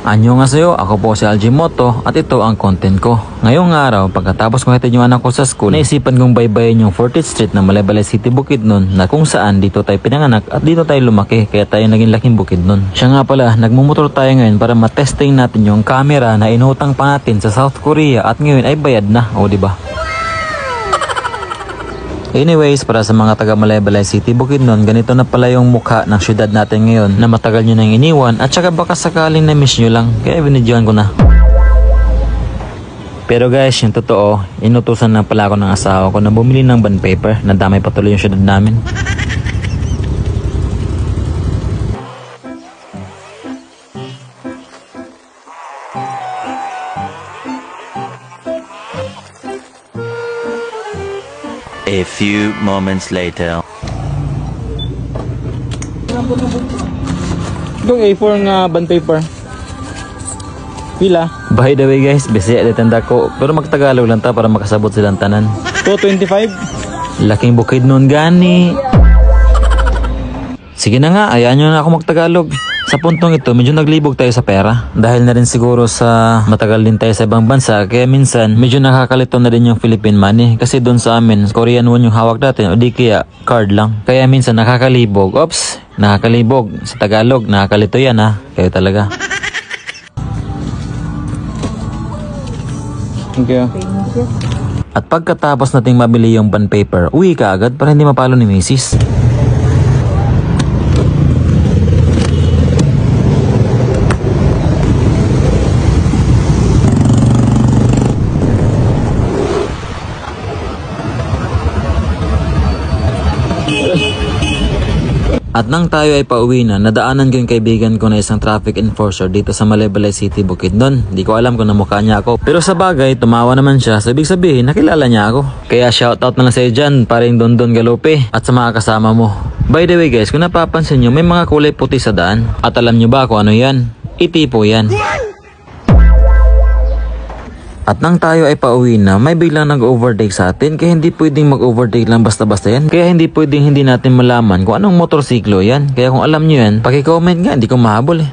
Annyeonghaseyo, ako po si Aljimoto at ito ang content ko. Ngayong araw, pagkatapos kong hatid yung anak ko sa school, naisipan kong baybayin yung 40th Street ng Malaybalay City, Bukidnon, na kung saan dito tayo pinanganak at dito tayo lumaki, kaya tayo naging laking Bukidnon. Siya nga pala, nagmumotor tayo ngayon para matesting natin yung camera na inutang pa natin sa South Korea at ngayon ay bayad na, o diba? Anyways, para sa mga taga Malaybalay City, Bukidnon, ganito na pala yung mukha ng syudad natin ngayon na matagal nyo nang iniwan at saka baka sakaling na-miss nyo lang, kaya binidyoan ko na. Pero guys, yung totoo, inutusan na pala ako ng asawa ko na bumili ng bond paper na damay patuloy yung syudad namin. A few moments later. Itong A4 nga bond paper. Pila? By the way guys, busy at tanda ko, pero magtagalog lang ta para makasabot silang tanan. 225? Laking Bukidnon gani. Sige na nga, ayaan nyo na ako magtagalog. Sa puntong ito, medyo naglibog tayo sa pera. Dahil na rin siguro sa matagal din tayo sa ibang bansa, kaya minsan medyo nakakalito na din yung Philippine money. Kasi doon sa amin, Korean won yung hawak natin o di kaya card lang. Kaya minsan nakakalibog. Oops, nakakalibog. Sa Tagalog, nakakalito yan ha. Kayo talaga. Thank you. At pagkatapos nating mabili yung bond paper, uwi ka agad para hindi mapalo ni Mrs. At nang tayo ay pauwi na, nadaanan ko yung kaibigan ko na isang traffic enforcer dito sa Malaybalay City, Bukidnon. Di ko alam kung namukha niya ako. Pero sa bagay, tumawa naman siya. So, ibig sabihin, nakilala niya ako. Kaya shoutout na lang sa'yo dyan, paring Dondon Galope at sa mga kasama mo. By the way guys, kung napapansin nyo, may mga kulay puti sa daan. At alam nyo ba kung ano yan? Itipo yan. At nang tayo ay pauwi na, may biglang nag-overtake sa atin, kaya hindi pwedeng mag-overtake lang basta-basta yan. Kaya hindi pwedeng hindi natin malaman kung anong motorsiklo yan. Kaya kung alam nyo yan, paki-comment nga, hindi ko mahabol eh.